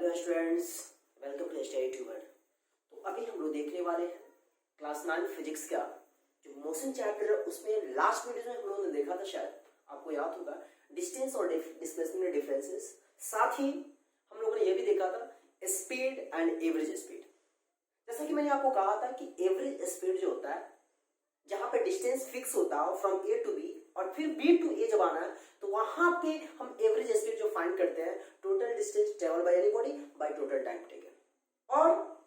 Hello students, welcome to Study Tuber. तो अभी हम लोग देखने वाले हैं क्लास 9 फिजिक्स का जो मोशन चैप्टर है। उसमें लास्ट वीडियो में हम लोगों ने देखा था, शायद आपको याद होगा, डिस्टेंस और डिस्प्लेसमेंट में डिफरेंसेस। साथ ही हम लोगों ने यह भी देखा था स्पीड एंड एवरेज स्पीड। जैसा कि मैंने आपको कहा था कि एवरेज स्पीड जो होता है, जहां पे डिस्टेंस फिक्स होता है फ्रॉम ए टू बी और फिर बी टू ए जब आना है, तो वहां पे हम एवरेज स्पीड जो फाइंड करते हैं, total distance travel by any body by total time taken. और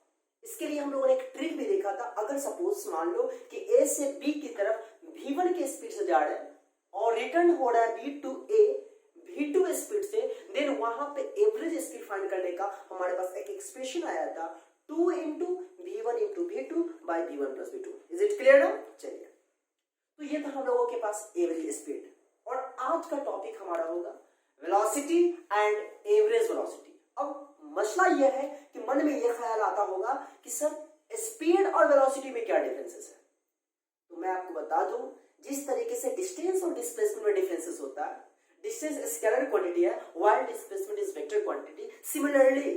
इसके लिए हम लोगों ने एक ट्रिक भी देखा था। अगर सपोज मान लो कि ए से बी की तरफ v1 के स्पीड से जा रहा है और रिटर्न हो रहा है B to A v2 speed से, देन वहां पे एवरेज स्पीड फाइंड करने का हमारे पास एक एक्सप्रेशन आया था 2 into v1 into v2 by v1 plus v2। Is it clear ना? चलिए, तो ये था हम लोगों के पास एवरेज स्पीड। और आज का टॉपिक हमारा होगा वेलोसिटी एंड एवरेज वेलोसिटी। अब मसला यह है कि मन में यह ख्याल आता होगा कि सर स्पीड और वेलोसिटी में क्या डिफरेंसेस है। तो मैं आपको बता दूं, जिस तरीके से डिस्टेंस और डिस्प्लेसमेंट में डिफरेंसेस होता है, डिस्टेंस स्केलर क्वांटिटी है while displacement is vector quantity. Similarly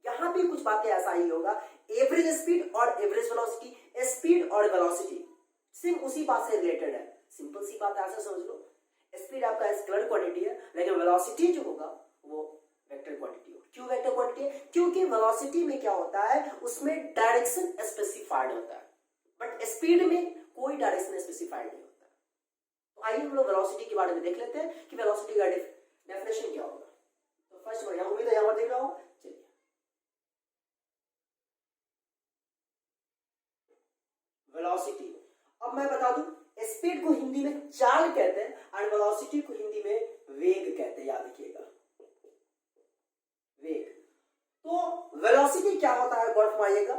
यहां भी कुछ बातें ऐसा ही होगा, एवरेज स्पीड और एवरेज वेलोसिटी, स्पीड और वेलोसिटी सिर्फ उसी बात से रिलेटेड है। सिंपल सी बात ऐसा समझ लो, स्पीड आपका स्केलर क्वांटिटी है, लेकिन वेलोसिटी जो होगा वो वेक्टर क्वांटिटी होगा। क्यों वेक्टर क्वांटिटी है? क्योंकि वेलोसिटी में क्या होता है, उसमें डायरेक्शन स्पेसिफाइड होता है, बट स्पीड में कोई डायरेक्शन स्पेसिफाइड नहीं होता। तो आइए हम लोग वेलोसिटी के बारे में देख लेते हैं कि वेलोसिटी का डेफिनेशन क्या होगा। तो फर्स्ट बढ़िया, उम्मीद है यहां पर देख रहा हूं। चलिए, वेलोसिटी। अब मैं बता दूं, स्पीड को हिंदी में चाल कहते हैं और वेलोसिटी को हिंदी में वेग कहते हैं। याद रखिएगा, वेग। तो वेलोसिटी क्या होता है, गौर फरमाइएगा,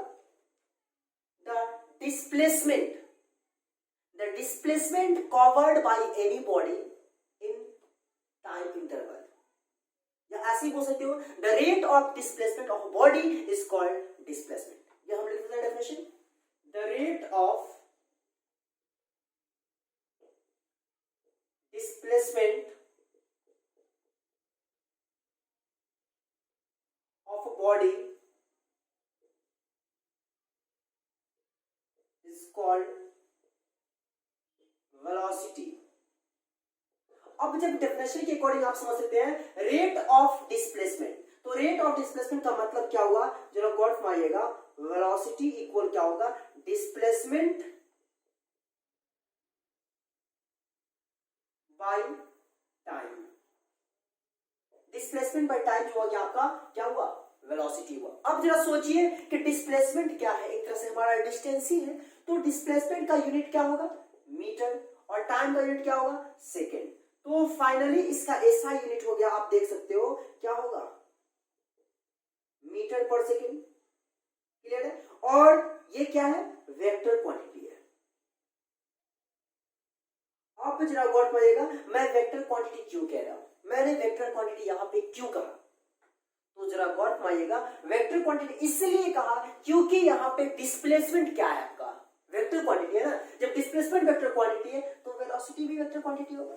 the displacement covered by any body in time interval, या ऐसे ही बोल सकते हो, the rate of displacement of body is called displacement. यह हम लिख देते हैं definition, the rate of displacement of a body is called velocity। अब जब डेफिनेशन के अकॉर्डिंग आप समझ सकते हैं रेट ऑफ डिस्प्लेसमेंट, तो रेट ऑफ डिस्प्लेसमेंट का मतलब क्या हुआ, जरा गौर फरमाइएगा। वेलोसिटी इक्वल क्या होगा, displacement by time. Displacement by time जो होगा आपका क्या हुआ, वेलोसिटी हुआ। अब जरा सोचिए कि डिस्प्लेसमेंट क्या है, एक तरह से हमारा डिस्टेंस ही है, तो डिस्प्लेसमेंट का यूनिट क्या होगा, मीटर, और टाइम का यूनिट क्या होगा, सेकेंड। तो फाइनली इसका ऐसा यूनिट हो गया, आप देख सकते हो क्या होगा, मीटर पर सेकेंड। क्लियर है? और ये क्या है, वेक्टर क्वांटिटी है। आप जरा गौर करिएगा, मैं वेक्टर क्वांटिटी क्यों कह रहा हूं, मैंने वेक्टर क्वांटिटी यहां पे क्यों कहा, तो जरा गौर करिएगा, वेक्टर क्वांटिटी इसलिए कहा क्योंकि यहां पे डिस्प्लेसमेंट क्या है आपका, वेक्टर क्वांटिटी है ना। जब डिस्प्लेसमेंट वेक्टर क्वांटिटी है तो वेलोसिटी भी वेक्टर क्वांटिटी होगा।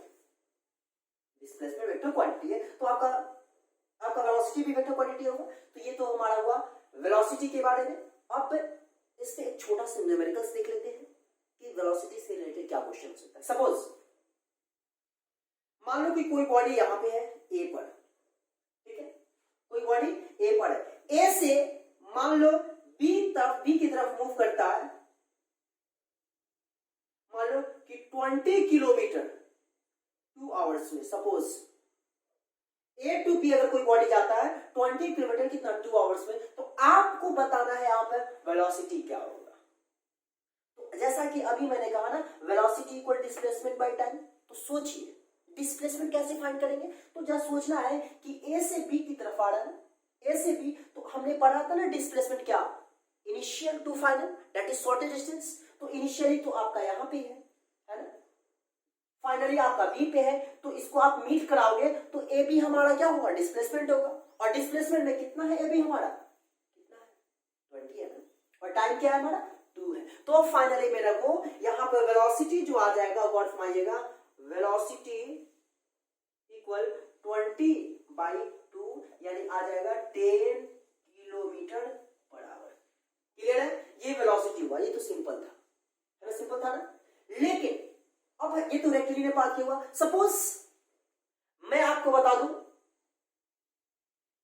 डिस्प्लेसमेंट वेक्टर क्वांटिटी है तो आपका वेलोसिटी भी वेक्टर क्वांटिटी होगा। तो ये तो हमारा हुआ वेलोसिटी के बारे में। अब इससे एक छोटा सा न्यूमेरिकल्स देख लेते हैं कि वेलोसिटी से रिलेटेड क्या क्वेश्चन होता है। सपोज मान लो कि कोई बॉडी यहां पे है ए पर, ठीक है, कोई बॉडी ए पर है, ए से मान लो बी की तरफ मूव करता है, मान लो कि 20 किलोमीटर 2 आवर्स में। सपोज ए टू बी अगर कोई बॉडी जाता है 20 किलोमीटर कितना, 2 आवर्स में, तो आपको बताना है यहां पर वेलोसिटी क्या होगा। तो जैसा कि अभी मैंने कहा ना, velocity equal displacement by time. तो सोचिए डिस्प्लेसमेंट कैसे फाइंड करेंगे, तो जरा सोचना है कि ए से बी की तरफ आ रहा है, ए से बी, तो हमने पढ़ा था ना डिस्प्लेसमेंट क्या, initial to final, that is shortest distance. तो इनिशियली तो आपका यहां पे है ना, फाइनली आपका बी पे है, तो इसको आप मीट कराओगे तो ए बी हमारा क्या होगा, डिस्प्लेसमेंट होगा। और डिस्प्लेसमेंट में कितना है, ए बी हमारा कितना है, 20 है ना, और टाइम क्या है हमारा, 2 है। तो फाइनली मेरे को यहां पर वेलोसिटी जो आ जाएगा, गौर फरमाइएगा, वेलोसिटी इक्वल 20/2 यानी आ जाएगा 10 किलोमीटर पर आवर। क्लियर है? ये वेलोसिटी हुआ, ये तो सिंपल था, है ना, सिंपल था ना। लेकिन अब ये तो रेक्टिलिनियर पाथ क्या हुआ। सपोज मैं आपको बता दूं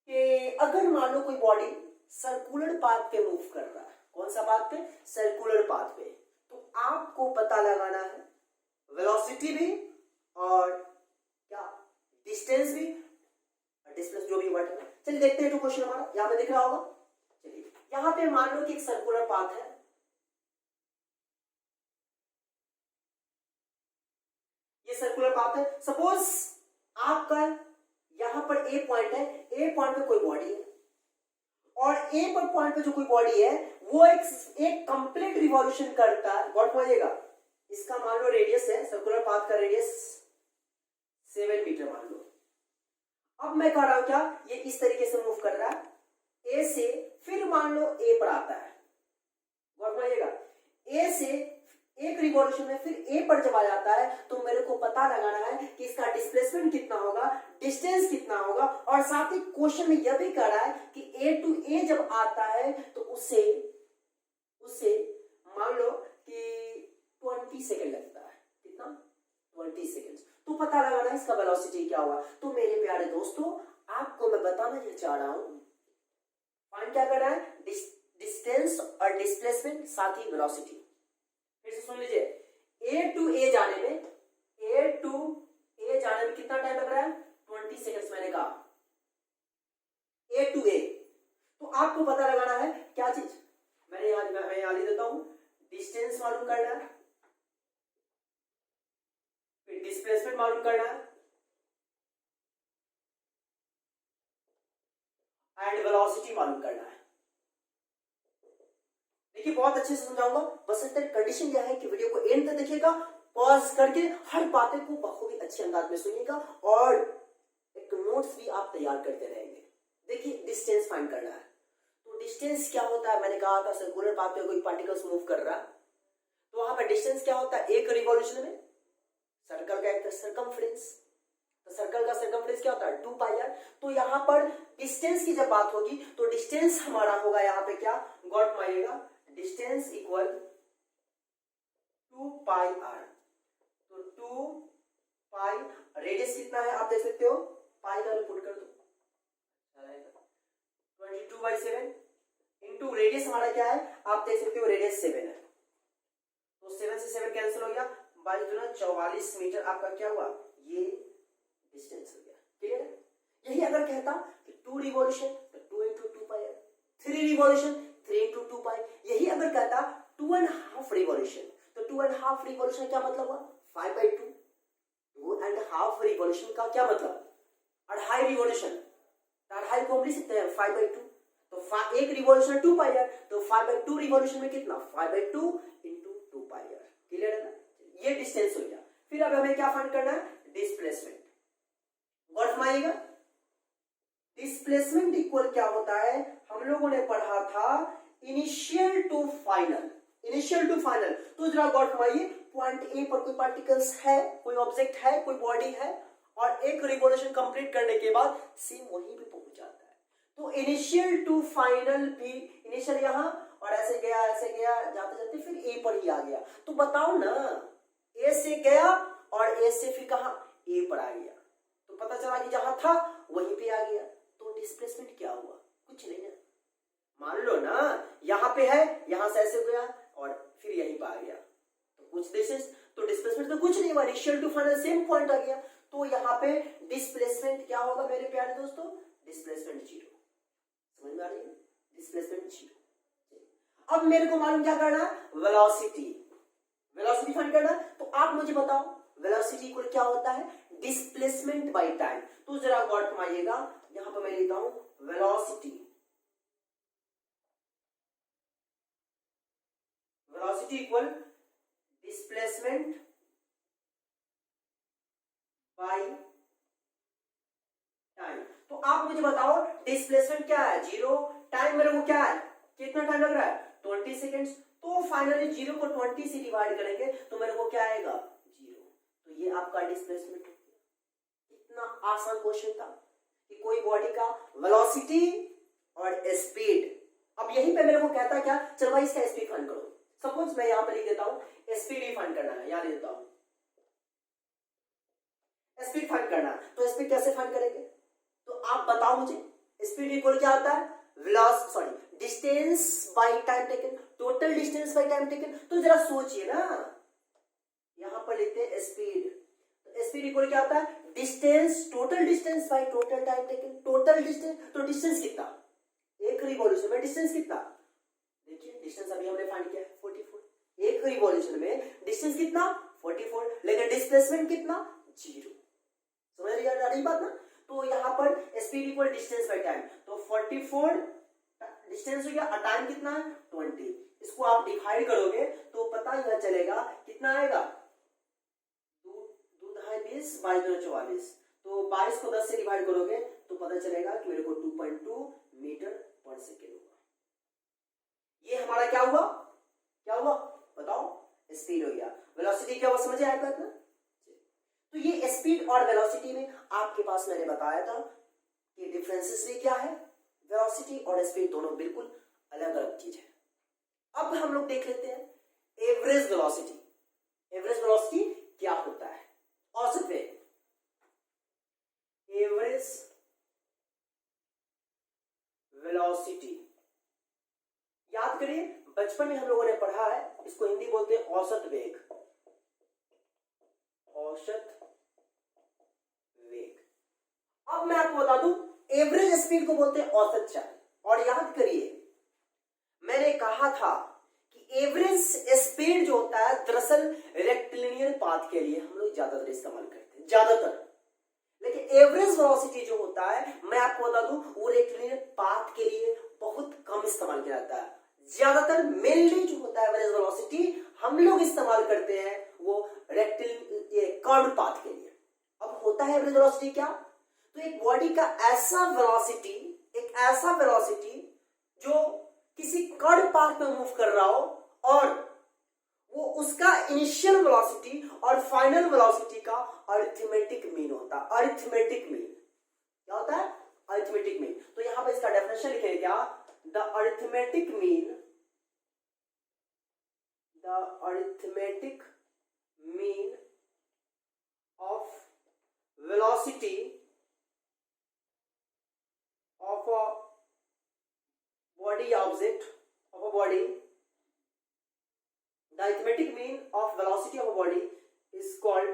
कि अगर मान लो कोई बॉडी सर्कुलर पाथ पे मूव कर रहा है, कौन सा पाथ पे? सर्कुलर पाथ पे, तो आपको पता लगाना है वेलोसिटी भी और क्या, डिस्टेंस भी, डिस्टेंस जो भी वर्ड है। चलिए देखते हैं तो क्वेश्चन हमारा यहां पे दिख रहा होगा। चलिए यहां पे मान लो कि एक सर्कुलर पाथ है, ये सर्कुलर पाथ है। सपोज आपका यहां पर ए पॉइंट है, ए पॉइंट पे कोई बॉडी है और ए पर पॉइंट पे जो कोई बॉडी है वो एक कंप्लीट रिवॉल्यूशन करता है। गॉट मानिएगा, इसका मान लो रेडियस है, सर्कुलर पाथ का रेडियस 7 मीटर मान लो। अब मैं कह रहा हूं क्या, ये इस तरीके से मूव कर रहा है ए से, फिर मान लो ए पर आता है। गौर मानिएगा, ए से एक रिवॉल्यूशन में फिर ए पर जब आ जाता है तो मेरे को पता लगाना है कि इसका डिस्प्लेसमेंट कितना होगा, डिस्टेंस कितना होगा, और साथ ही क्वेश्चन में यह भी कह रहा है कि ए टू ए जब आता है तो उसे मान लो कि 20 सेकेंड लगता है। कितना? 20 सेकेंड। तो पता लगाना है इसका वेलोसिटी क्या हुआ। तो मेरे प्यारे दोस्तों, आपको मैं बताना ये चाह रहा हूं, फाइंड क्या करना है, डिस्टेंस और डिस्प्लेसमेंट, साथ ही वेलोसिटी। फिर से सुन लीजिए, ए टू ए जाने में कितना टाइम लग रहा है? 20 सेकेंड्स मैंने कहा, ए टू ए। तो आपको पता लगाना है क्या चीज, मैं यहां लिख देता हूं, डिस्टेंस मालूम करना है, फिर डिस्प्लेसमेंट मालूम करना है एंड वेलोसिटी मालूम करना है। देखिए बहुत अच्छे से समझाऊंगा, बस कंडीशन क्या है कि वीडियो को एंड तक देखिएगा, पॉज करके हर बातें को बखूबी अच्छे अंदाज में सुनिएगा और एक नोट्स भी आप तैयार करते रहेंगे। देखिए डिस्टेंस फाइंड करना है, तो डिस्टेंस क्या होता है, मैंने कहा था सर्कुलर पाथ पे कोई पार्टिकल्स मूव कर रहा है तो वहां पर डिस्टेंस क्या होता है, एक रिवॉल्यूशन में सर्कल का एक सर्कमफ्रेंस, तो सर्कल का सर्कमफ्रेंस क्या होता है, 2 पाई आर। तो यहां पर डिस्टेंस की जब बात होगी तो डिस्टेंस हमारा होगा यहां पे क्या, गॉट मानिएगा, डिस्टेंस इक्वल 2 पाई आर। तो 2 पाई, रेडियस कितना है आप देख सकते हो, पाई का पुट कर दो, 22/7 इंटू रेडियस हमारा क्या है आप देख सकते हो, रेडियस 7 है, तो 7 से 7 कैंसिल हो गया, 22 दूना 44 मीटर आपका क्या हुआ, ये डिस्टेंस हो गया। क्लियर है? यही अगर कहता कि 2 रिवॉल्यूशन तो 2 इंटू 2 पाई, 3 रिवॉल्यूशन 3 इंटू 2 पाई, यही अगर कहता 2.5 रिवॉल्यूशन तो 2.5 रिवॉल्यूशन क्या मतलब हुआ, 5/2। 2.5 रिवॉल्यूशन का क्या मतलब, 2.5 रिवॉल्यूशन, 2.5 को हम लिख सकते हैं 5/2, तो एक रिवॉल्यूशन 2 पाई आर, तो 5/2 रिवॉल्यूशन में कितना, 5/2 इंटू 2 पाई आर। क्लियर है ना? ये डिस्टेंस हो गया। फिर अब हमें क्या फाइंड करना है, डिस्प्लेसमेंट। गौर फरमाइएगा, डिस्प्लेसमेंट इक्वल क्या होता है, हम लोगों ने पढ़ा था initial to final. Initial to final, तो जरा गौर फरमाइए, पॉइंट ए पर कोई पार्टिकल्स है, कोई ऑब्जेक्ट है, कोई बॉडी है, और एक रिवॉल्यूशन कंप्लीट करने के बाद सेम वहीं पे पहुंच जाता है। तो इनिशियल टू फाइनल भी, इनिशियल यहां और ऐसे गया जाते जाते फिर ए पर ही आ गया। तो बताओ ना, ए से गया और ए से फिर कहा, ए पर आ गया, तो पता चला कि जहां था वहीं पे आ गया। तो डिस्प्लेसमेंट क्या हुआ, कुछ नहीं है। मान लो ना यहां पे है, यहां से ऐसे गया और फिर यहीं पे आ गया, तो कुछ डिस्टेंस, तो डिस्प्लेसमेंट तो कुछ नहीं हुआ, initial to final same point आ गया। तो यहाँ पे डिस्प्लेसमेंट क्या होगा मेरे प्यारे दोस्तों, डिस्प्लेसमेंट 0। समझ में आ रही है, डिस्प्लेसमेंट 0। अब मेरे को मालूम क्या करना है, वेलोसिटी। वेलोसिटी फाइंड करना, तो आप मुझे बताओ वेलोसिटी इक्वल क्या होता है, डिस्प्लेसमेंट बाय टाइम। तो जरा गौर फरमाइएगा, यहां पर मैं लिखता हूं velocity, velocity equal displacement by time. तो आप मुझे बताओ डिस्प्लेसमेंट क्या है, 0, टाइम मेरे को क्या है, कितना टाइम लग रहा है, 20 सेकेंड्स। तो फाइनली 0 को 20 से डिवाइड करेंगे तो मेरे को क्या आएगा, 0। तो ये आपका डिस्प्लेसमेंट। इतना आसान क्वेश्चन था, कि कोई बॉडी का वेलोसिटी और स्पीड, अब यहीं पे मेरे को कहता है क्या, चलो भाई इसका स्पीड फाइंड करो। सपोज मैं यहां पर लिख देता हूं स्पीड ही फाइंड करना है, यहां लिख देता हूं स्पीड फाइंड करना है। तो स्पीड कैसे फाइंड करेंगे, तो आप बताओ मुझे, स्पीड इक्वल क्या होता है, distance by time taken, total distance by time taken. तो जरा सोचिए ना, यहां पर लिखते हैं स्पीड, तो स्पीड इक्वल क्या होता है, distance, total distance by total time taken. Total distance, तो डिस्टेंस कितना, एक रिवॉल्यूशन में डिस्टेंस कितना, देखिए डिस्टेंस अभी हमने फाइंड किया 44, एक रिवॉल्यूशन में डिस्टेंस कितना 44, लेकिन डिस्प्लेसमेंट कितना 0। समझ रही बात ना। तो यहां पर speed equal distance by time, तो 44 डिस्टेंस हो गया, टाइम कितना है 20। इसको आप डिवाइड करोगे तो पता यह चलेगा कितना आएगा, 2 ढाई 20, 22 44, तो 22 को 10 से डिवाइड करोगे तो पता चलेगा कि मेरे को 2.2 मीटर पर सेकेंड होगा। ये हमारा क्या हुआ, क्या हुआ बताओ, स्पीड हो गया। वेलोसिटी क्या हुआ, समझ आया बात ना। तो ये स्पीड और वेलोसिटी में आपके पास मैंने बताया था कि डिफरेंसेस भी क्या है, वेलोसिटी और स्पीड दोनों बिल्कुल अलग अलग चीज है। अब हम लोग देख लेते हैं एवरेज वेलोसिटी। एवरेज वेलोसिटी क्या होता है, औसत वेग, एवरेज वेलोसिटी। याद करिए बचपन में हम लोगों ने पढ़ा है, इसको हिंदी बोलते हैं औसत वेग, औसत वेग। अब मैं आपको बता दूं एवरेज स्पीड को बोलते हैं औसत चाल। और याद करिए मैंने कहा था कि एवरेज स्पीड जो होता है दरअसल रेक्टिलिनियर पाथ के लिए हम लोग ज्यादातर इस्तेमाल करते हैं, ज्यादातर। लेकिन एवरेज वेलोसिटी जो होता है मैं आपको बता दूं वो रेक्टिलिनियर पाथ के लिए बहुत कम इस्तेमाल किया जाता है। ज्यादातर मेनली जो होता है एवरेज वेलोसिटी हम लोग इस्तेमाल करते हैं वो कर्व पाथ के लिए। अब होता है एवरेज वेलोसिटी क्या, तो एक बॉडी का ऐसा वेलोसिटी, एक ऐसा वेलोसिटी जो किसी कर्व पाथ में मूव कर रहा हो और वो उसका इनिशियल वेलोसिटी और फाइनल वेलोसिटी का अरिथमेटिक मीन होता है। अरिथमेटिक मीन क्या होता है, अरिथमेटिक मीन। तो यहां पर इसका डेफिनेशन लिखेंगे क्या, the arithmetic mean, the arithmetic mean of velocity of a body object, of a body, the arithmetic mean of velocity of a body is called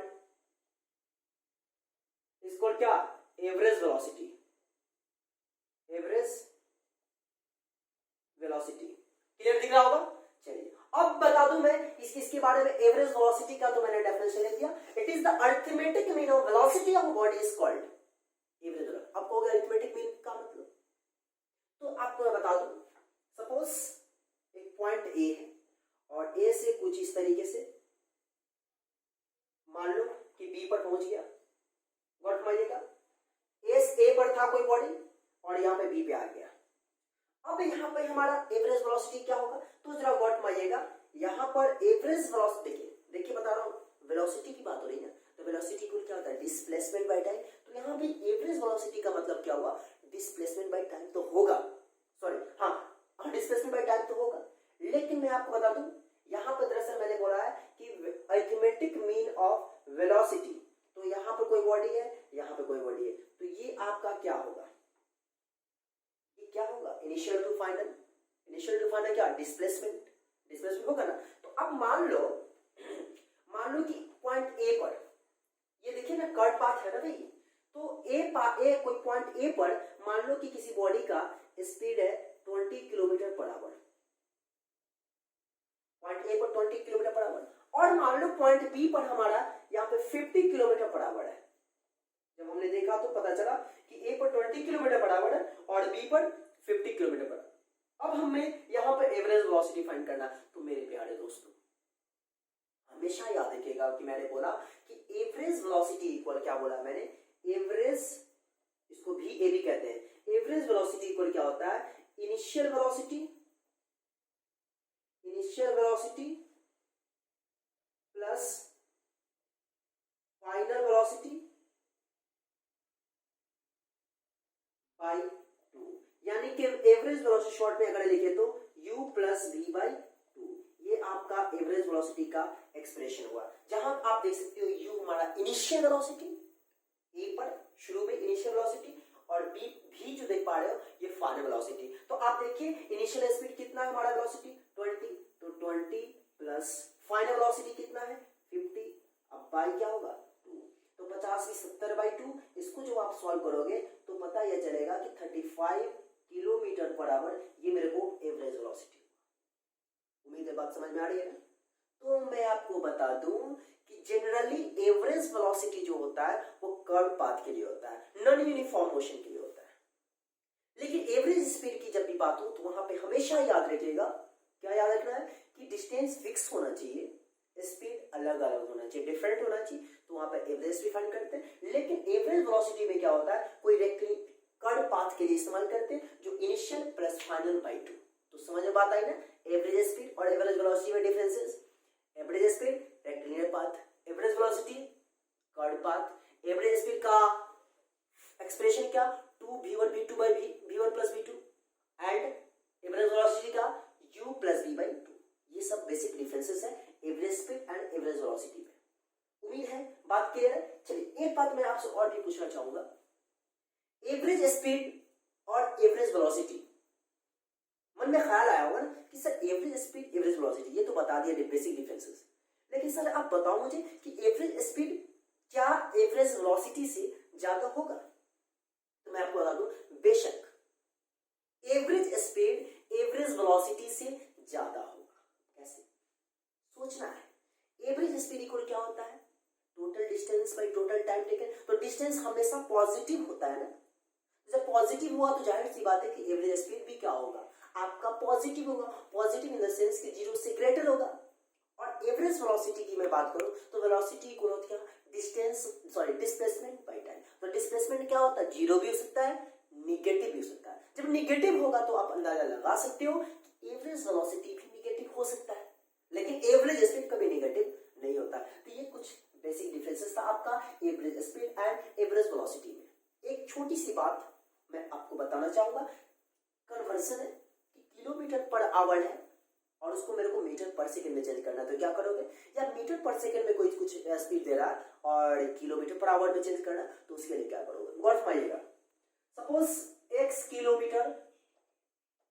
क्या, average velocity, average velocity. Clear दिख रहा होगा। चलिए अब बता दूं मैं इसके बारे में, एवरेज वेलोसिटी का तो मैंने डेफिनेशन लिख दिया, it is the arithmetic mean of velocity of body is called average velocity. अब कहोगे अरिथमेटिक मीन का मतलब, तो आपको मैं बता दूं, सपोज एक पॉइंट ए है और ए से कुछ इस तरीके से मान लो कि बी पर पहुंच गया, गौर फरमाइएगा, ए पर था कोई बॉडी और यहां पे बी पे आ गया। अब यहाँ पे हमारा एवरेज वेलोसिटी क्या होगा, तो जरा गौर फरमाइएगा, यहाँ पर एवरेज वेलोसिटी, देखिए बता रहा हूँ वेलोसिटी की बात हो रही है, तो वेलोसिटी को क्या होता है, डिस्प्लेसमेंट बाय टाइम। तो यहाँ पे एवरेज वेलोसिटी का मतलब क्या हुआ, डिस्प्लेसमेंट बाय टाइम तो होगा, सॉरी हाँ डिस्प्लेसमेंट बाय टाइम तो होगा। लेकिन मैं आपको बता दूं यहाँ पर दरअसल मैंने बोला है कि अरिथमेटिक मीन ऑफ वेलोसिटी, तो यहाँ पर कोई बॉडी है, यहाँ पे कोई बॉडी है, तो ये आपका क्या होगा, क्या होगा, initial to final. Initial to final क्या, डिस्प्लेसमेंट, डिस्प्लेसमेंट होगा ना। तो अब मान लो कि पॉइंट ए पर, ये देखिए ना कर्व पाथ है ना भाई, तो ए कोई पॉइंट ए पर मान लो कि किसी बॉडी का स्पीड है 20 kilometre per our, point A पर 20 किलोमीटर पर आवर, और मान लो पॉइंट बी पर हमारा यहाँ पे 50 किलोमीटर पर आवर है। जब हमने देखा तो पता चला कि ए पर 20 किलोमीटर पर आवर है और बी पर 50 किलोमीटर पर। अब हमें यहाँ पर एवरेज वेलोसिटी फाइंड करना। तो मेरे प्यारे दोस्तों हमेशा याद रखिएगा कि मैंने बोला कि एवरेज वेलोसिटी इक्वल क्या बोला मैंने, एवरेज, इसको भी ए भी कहते हैं, एवरेज वेलोसिटी इक्वल क्या होता है, initial velocity, initial velocity plus final velocity by 2, यानी कि एवरेज वेलोसिटी शॉर्ट में अगर लिखे तो u प्लस v बाई 2, ये आपका एवरेज वेलोसिटी का एक्सप्रेशन हुआ। जहां आप देख सकते हो u हमारा इनिशियल वेलोसिटी, ए पर शुरू में इनिशियल वेलोसिटी, और बी भी जो देख पा रहे हो ये फाइनल वेलोसिटी। तो आप देखिए इनिशियल स्पीड कितना है हमारा वेलोसिटी 20, तो 20 प्लस फाइनल वेलोसिटी कितना है 50, अब बाई क्या होगा 2, तो 50 की 70 बाई 2, इसको जो आप सॉल्व करोगे तो पता यह चलेगा कि 35 किलोमीटर पर आवर ये मेरे को एवरेज वेलोसिटी। उम्मीद है बात समझ में आ रही है। तो मैं आपको बता दूं कि जनरली एवरेज वेलोसिटी जो होता है वो कर्व पाथ के लिए होता है, नॉन यूनिफॉर्म मोशन के लिए होता है। लेकिन एवरेज स्पीड की जब भी बात हो तो वहां पे हमेशा याद रखिएगा, क्या याद रखना है कि डिस्टेंस फिक्स होना चाहिए, स्पीड अलग अलग होना चाहिए, डिफरेंट होना चाहिए, तो वहां पे एवरेज भी फाइंड करते हैं। लेकिन एवरेज वेलोसिटी में क्या होता है, कोई कर्व पाथ के लिए इस्तेमाल करते हैं जो इनिशियल प्लस फाइनल बाई 2। तो समझ में बात आई ना, एवरेज स्पीड और एवरेज वेलोसिटी में differences. Average speed rectilinear path, average velocity curve path. Average speed का एक्सप्रेशन क्या 2v1 v2 by v1 plus v2 and average velocity का u plus v by 2। ये सब बेसिक डिफरेंसेस है average speed and average velocity में। उम्मीद है बात क्लियर है। चलिए एक बात मैं आपसे और भी पूछना चाहूंगा, एवरेज स्पीड और एवरेज वेलोसिटी मन में ख्याल आया होगा ना कि sir average speed average velocity ये तो बता दिया बेसिक डिफरेंसेस, लेकिन सर आप बताओ मुझे कि एवरेज स्पीड क्या एवरेज वेलोसिटी से ज्यादा होगा? तो मैं आपको बता दूं बेशक एवरेज स्पीड एवरेज वेलोसिटी से ज्यादा होगा। कैसे सोचना है, एवरेज स्पीड इक्वल क्या होता है total distance by total time taken. तो डिस्टेंस हमेशा पॉजिटिव होता है ना, जब पॉजिटिव हुआ तो जाहिर सी बात है कि एवरेज स्पीड भी क्या होगा आपका पॉजिटिव होगा। पॉजिटिव इन द सेंस कि 0 से ग्रेटर होगा। और एवरेज वेलोसिटी की मैं बात करूं तो वेलोसिटी इक्वल होती है डिस्प्लेसमेंट बाय टाइम। तो डिस्प्लेसमेंट क्या होता है 0 भी हो सकता है निगेटिव भी हो सकता है। जब निगेटिव होगा तो आप अंदाजा लगा सकते हो कि एवरेज वेलोसिटी भी निगेटिव हो सकता है, लेकिन एवरेज स्पीड कभी निगेटिव नहीं होता। तो ये कुछ बेसिक डिफरेंसेस था आपका average speed and average velocity में। एक छोटी सी बात मैं आपको बताना चाहूंगा, कन्वर्जन है कि किलोमीटर पर आवर है और उसको मेरे को मीटर पर सेकंड में चेंज करना है, तो क्या करोगे, या मीटर पर सेकंड में कोई कुछ स्पीड दे रहा है और किलोमीटर पर आवर में चेंज करना, तो उसके लिए क्या करोगे गौर फरमाइएगा। Suppose x kilometre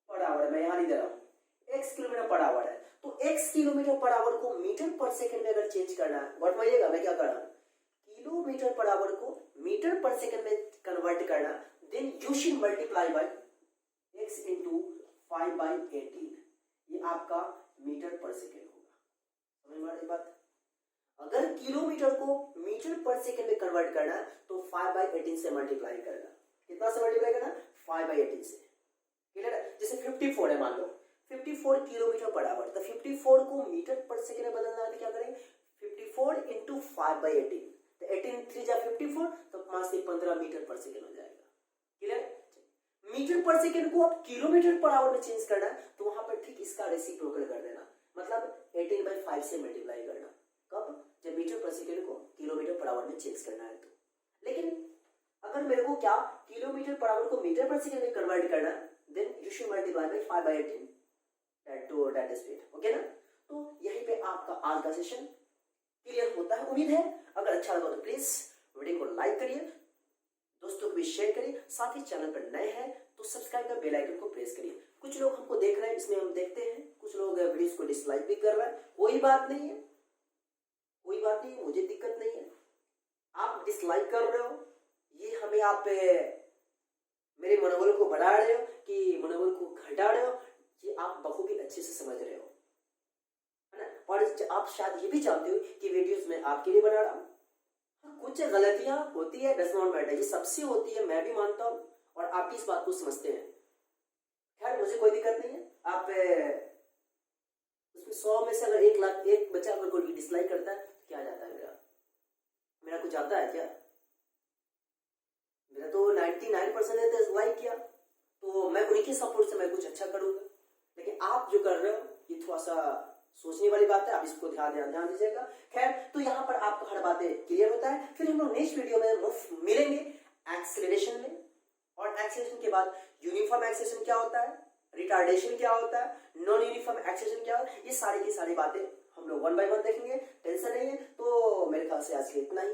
per hour, मैं यहां नहीं दे रहा हूं, x किलोमीटर पर आवर है, तो x किलोमीटर पर आवर को मीटर पर सेकंड में अगर चेंज करना है, गौर फरमाइएगा मैं क्या कर रहा हूं, किलोमीटर पर आवर को मीटर पर सेकंड में कन्वर्ट करना, then you should multiply by x into 5/18, ये आपका मीटर पर सेकेंड होगा। समझ में आ रही बात? अगर किलोमीटर को मीटर पर सेकेंड में कन्वर्ट करना तो 5/18 से मल्टीप्लाई करना। कितना से मल्टीप्लाई करना 5/18 से। क्लियर है? जैसे 54 है मान लो, 54 किलोमीटर पर आवर, तो 54 को मीटर पर सेकेंड में बदलना है तो क्या करेंगे 54 इंटू 5/18, तो 18 3 जा 54, तो 5 से 15 मीटर पर सेकेंड हो जाएगा। क्लियर? मीटर पर सेकेंड को आप किलोमीटर पर आवर में चेंज करना है तो वहां पर ठीक इसका रेसिप्रोकल कर देना, मतलब 18/5 से मल्टीप्लाई करना। कब? जब मीटर पर सेकेंड को किलोमीटर पर आवर में चेंज करना है तो। लेकिन अगर मेरे को क्या किलोमीटर पर आवर को मीटर पर सेकेंड में कन्वर्ट करना, then you should multiply by 5/18 that speed. Okay ना? तो यहीं पे आपका आज का सेशन क्लियर होता है। उम्मीद है अगर अच्छा लगा तो प्लीज वीडियो को लाइक करिए, दोस्तों को भी शेयर करिए, साथ ही चैनल पर नए हैं तो सब्सक्राइब कर बेल आइकन को प्रेस करिए। कुछ लोग हमको देख रहे हैं इसमें हम देखते हैं, कुछ लोग वीडियोस को डिसलाइक भी कर रहे हैं, कोई बात नहीं है, कोई बात नहीं, मुझे दिक्कत नहीं है। आप डिसलाइक कर रहे हो ये हमें आप मेरे मनोबल को बढ़ा रहे हो कि मनोबल को घटा रहे हो, ये आप बखूबी अच्छे से समझ रहे हो, है ना? और आप शायद ये भी जानते हो कि वीडियोस मैं आपके लिए बना रहा हूँ। कुछ गलतियां होती है, डज नॉट मैटर, ये सबसे होती है, मैं भी मानता हूं और आप भी इस बात को समझते हैं। खैर मुझे कोई दिक्कत नहीं है। आप उसमें 100 में से अगर 1 लाख एक बच्चा अगर कोई डिसलाइक करता है तो क्या जाता है, मेरा कुछ जाता है क्या? मेरा तो 99% लाइक किया, तो मैं उनके सपोर्ट से मैं कुछ अच्छा करूंगा। लेकिन आप जो कर रहे हो ये थोड़ा सा सोचने वाली बात है, आप इसको ध्यान दीजिएगा। खैर तो यहाँ पर आपको हर बातें क्लियर होता है। फिर हम लोग नेक्स्ट वीडियो में मिलेंगे एक्सेलरेशन में और एक्सेलेरेशन के बाद यूनिफॉर्म एक्सेलेरेशन क्या होता है, रिटार्डेशन क्या होता है, नॉन यूनिफॉर्म एक्सेलेरेशन क्या होता है, ये सारी की सारी बातें हम लोग वन बाय वन देखेंगे। टेंशन नहीं है। तो मेरे ख्याल से आज के इतना ही।